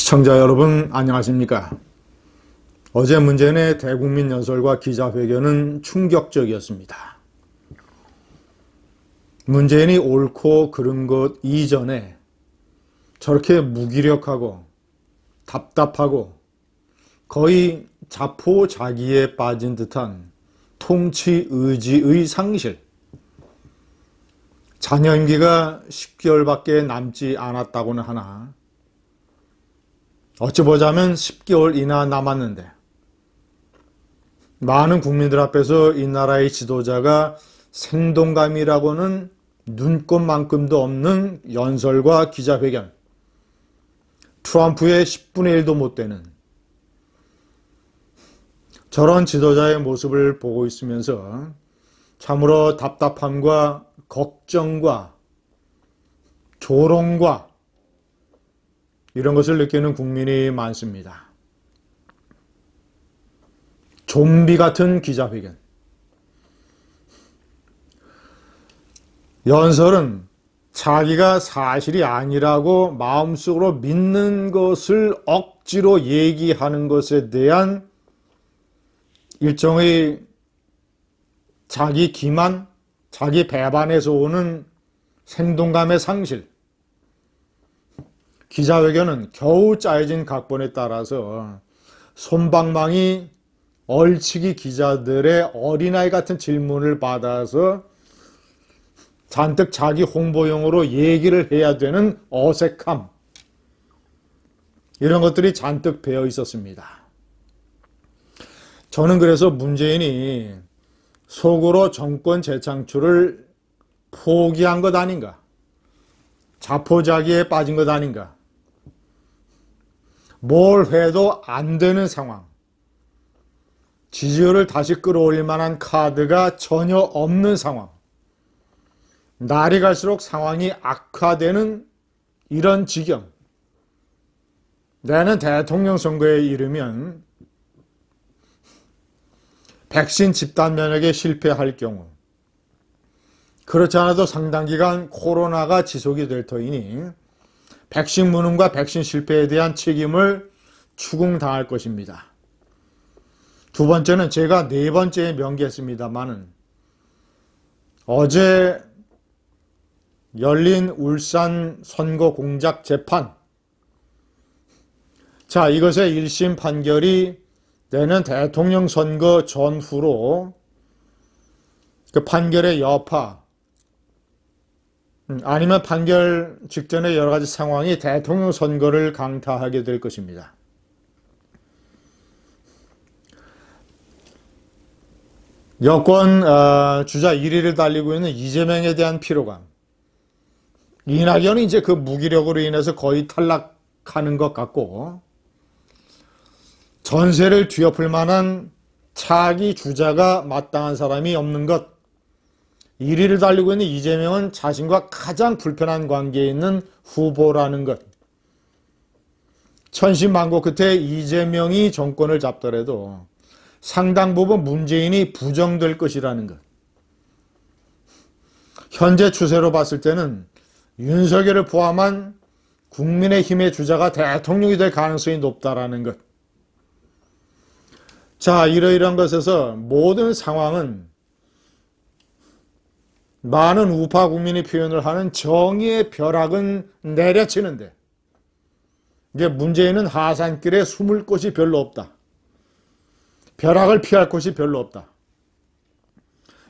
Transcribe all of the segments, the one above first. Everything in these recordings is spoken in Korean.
시청자 여러분 안녕하십니까? 어제 문재인의 대국민 연설과 기자회견은 충격적이었습니다. 문재인이 옳고 그른 것 이전에 저렇게 무기력하고 답답하고 거의 자포자기에 빠진 듯한 통치 의지의 상실, 자녀 임기가 10개월밖에 남지 않았다고는 하나 어찌 보자면 10개월이나 남았는데 많은 국민들 앞에서 이 나라의 지도자가 생동감이라고는 눈꼽만큼도 없는 연설과 기자회견, 트럼프의 10분의 1도 못 되는 저런 지도자의 모습을 보고 있으면서 참으로 답답함과 걱정과 조롱과 이런 것을 느끼는 국민이 많습니다. 좀비 같은 기자회견. 연설은 자기가 사실이 아니라고 마음속으로 믿는 것을 억지로 얘기하는 것에 대한 일종의 자기 기만, 자기 배반에서 오는 생동감의 상실. 기자회견은 겨우 짜여진 각본에 따라서 솜방망이 얼치기 기자들의 어린아이 같은 질문을 받아서 잔뜩 자기 홍보용으로 얘기를 해야 되는 어색함, 이런 것들이 잔뜩 배어 있었습니다. 저는 그래서 문재인이 속으로 정권 재창출을 포기한 것 아닌가, 자포자기에 빠진 것 아닌가, 뭘 해도 안 되는 상황, 지지율을 다시 끌어올릴 만한 카드가 전혀 없는 상황, 날이 갈수록 상황이 악화되는 이런 지경. 내년 대통령 선거에 이르면 백신 집단 면역에 실패할 경우, 그렇지 않아도 상당 기간 코로나가 지속이 될 터이니 백신 무능과 백신 실패에 대한 책임을 추궁당할 것입니다. 두 번째는 제가 네 번째에 명기했습니다마는 어제 열린 울산 선거 공작 재판, 자, 이것의 1심 판결이 내년 대통령 선거 전후로 그 판결의 여파, 아니면 판결 직전의 여러 가지 상황이 대통령 선거를 강타하게 될 것입니다. 여권 주자 1위를 달리고 있는 이재명에 대한 피로감, 이낙연이 이제 그 무기력으로 인해서 거의 탈락하는 것 같고, 전세를 뒤엎을 만한 차기 주자가 마땅한 사람이 없는 것, 1위를 달리고 있는 이재명은 자신과 가장 불편한 관계에 있는 후보라는 것, 천신만고 끝에 이재명이 정권을 잡더라도 상당 부분 문재인이 부정될 것이라는 것, 현재 추세로 봤을 때는 윤석열을 포함한 국민의힘의 주자가 대통령이 될 가능성이 높다라는 것. 자, 이러이러한 것에서 모든 상황은 많은 우파 국민이 표현을 하는 정의의 벼락은 내려치는데, 이제 문재인은 하산길에 숨을 곳이 별로 없다. 벼락을 피할 곳이 별로 없다.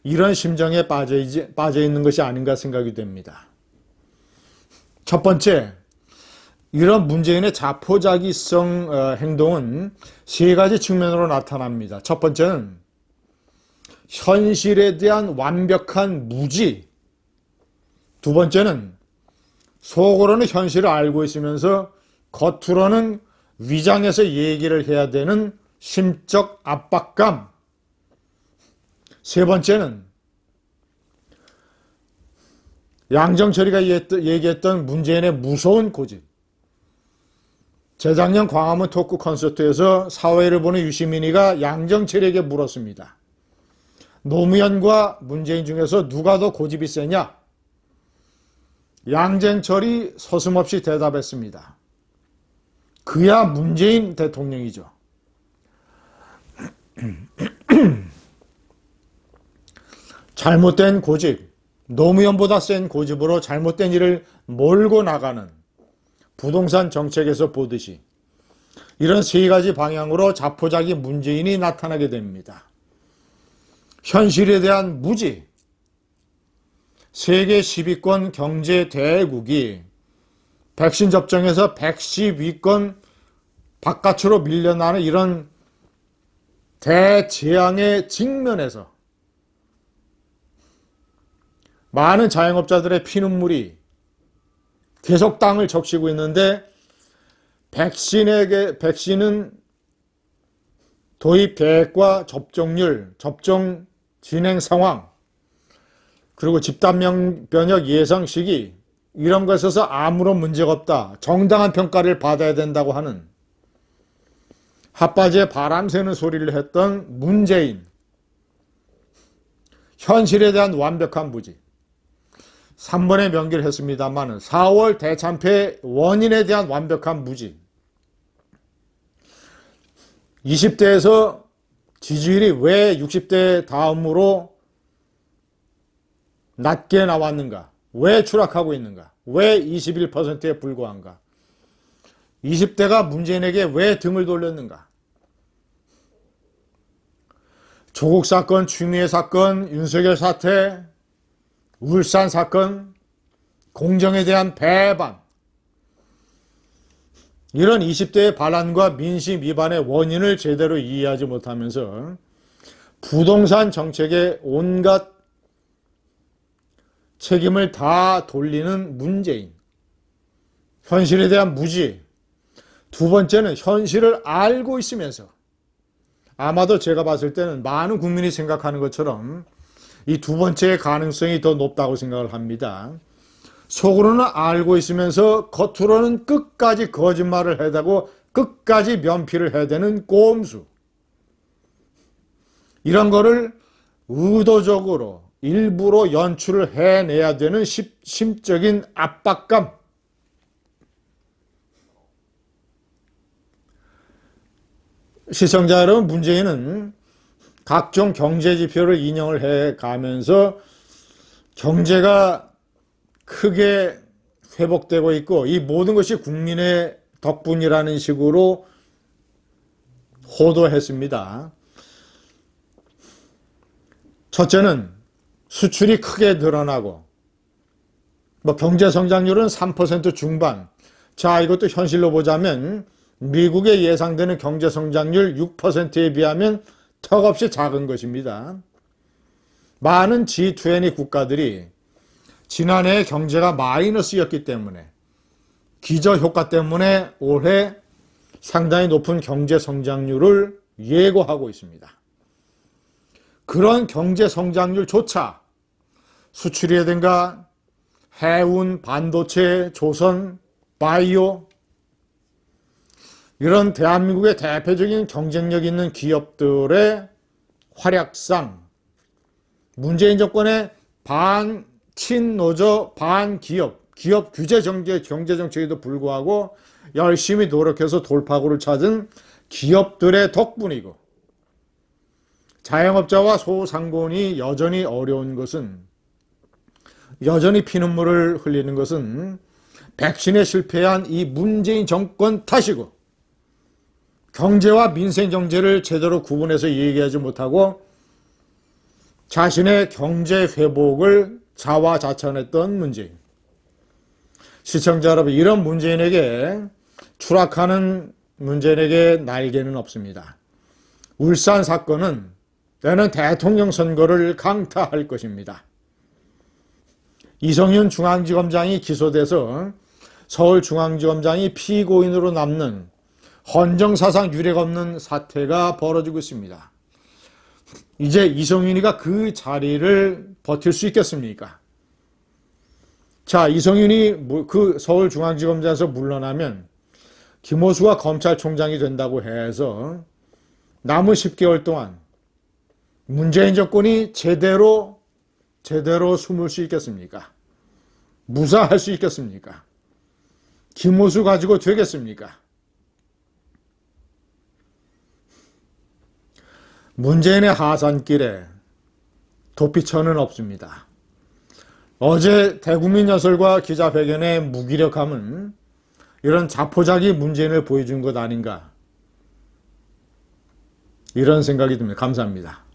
이런 심정에 빠져 있는 것이 아닌가 생각이 됩니다. 첫 번째, 이런 문재인의 자포자기성 행동은 세 가지 측면으로 나타납니다. 첫 번째는 현실에 대한 완벽한 무지. 두 번째는 속으로는 현실을 알고 있으면서 겉으로는 위장해서 얘기를 해야 되는 심적 압박감. 세 번째는 양정철이가 얘기했던 문재인의 무서운 고집. 재작년 광화문 토크 콘서트에서 사회를 보는 유시민이가 양정철에게 물었습니다. 노무현과 문재인 중에서 누가 더 고집이 세냐? 양정철이 서슴없이 대답했습니다. 그야 문재인 대통령이죠. 잘못된 고집, 노무현보다 센 고집으로 잘못된 일을 몰고 나가는 부동산 정책에서 보듯이 이런 세 가지 방향으로 자포자기 문재인이 나타나게 됩니다. 현실에 대한 무지, 세계 10위권 경제 대국이 백신 접종에서 110위권 바깥으로 밀려나는 이런 대재앙의 직면에서 많은 자영업자들의 피눈물이 계속 땅을 적시고 있는데 백신은 도입 계획과 접종률, 접종 진행 상황, 그리고 집단 면역 예상 시기 이런 것에서 아무런 문제가 없다. 정당한 평가를 받아야 된다고 하는 핫바지에 바람 새는 소리를 했던 문재인. 현실에 대한 완벽한 무지. 3번의 명기를 했습니다만 4월 대참패 원인에 대한 완벽한 무지. 20대에서 지지율이 왜 60대 다음으로 낮게 나왔는가? 왜 추락하고 있는가? 왜 21%에 불과한가? 20대가 문재인에게 왜 등을 돌렸는가? 조국 사건, 추미애 사건, 윤석열 사태, 울산 사건, 공정에 대한 배반, 이런 20대의 반란과 민심 위반의 원인을 제대로 이해하지 못하면서 부동산 정책에 온갖 책임을 다 돌리는 문재인. 현실에 대한 무지. 두 번째는 현실을 알고 있으면서, 아마도 제가 봤을 때는 많은 국민이 생각하는 것처럼 이 두 번째의 가능성이 더 높다고 생각을 합니다. 속으로는 알고 있으면서 겉으로는 끝까지 거짓말을 해대고 끝까지 면피를 해대는 꼼수. 이런 거를 의도적으로 일부러 연출을 해내야 되는 심적인 압박감. 시청자 여러분, 문재인은 각종 경제지표를 인용을 해가면서 경제가 크게 회복되고 있고 이 모든 것이 국민의 덕분이라는 식으로 호도했습니다. 첫째는 수출이 크게 늘어나고 경제성장률은 3% 중반. 자, 이것도 현실로 보자면 미국의 예상되는 경제성장률 6%에 비하면 턱없이 작은 것입니다. 많은 G20 국가들이 지난해 경제가 마이너스였기 때문에 기저효과 때문에 올해 상당히 높은 경제성장률을 예고하고 있습니다. 그런 경제성장률조차 수출이라든가 해운, 반도체, 조선, 바이오 이런 대한민국의 대표적인 경쟁력 있는 기업들의 활약상 문재인 정권의 반친노조, 반기업, 기업 규제 경제정책에도 불구하고 열심히 노력해서 돌파구를 찾은 기업들의 덕분이고 자영업자와 소상공인이 여전히 어려운 것은, 여전히 피눈물을 흘리는 것은 백신에 실패한 이 문재인 정권 탓이고 경제와 민생 경제를 제대로 구분해서 얘기하지 못하고 자신의 경제 회복을 자화자찬했던 문재인. 시청자 여러분, 이런 문재인에게, 추락하는 문재인에게 날개는 없습니다. 울산 사건은 때는 대통령 선거를 강타할 것입니다. 이성윤 중앙지검장이 기소돼서 서울중앙지검장이 피고인으로 남는 헌정사상 유례가 없는 사태가 벌어지고 있습니다. 이제 이성윤이가 그 자리를 버틸 수 있겠습니까? 자, 이성윤이 그 서울중앙지검장에서 물러나면 김호수가 검찰총장이 된다고 해서 남은 10개월 동안 문재인 정권이 제대로 숨을 수 있겠습니까? 무사할 수 있겠습니까? 김호수 가지고 되겠습니까? 문재인의 하산길에 도피처는 없습니다. 어제 대국민 연설과 기자회견의 무기력함은 이런 자포자기 문재인을 보여준 것 아닌가, 이런 생각이 듭니다. 감사합니다.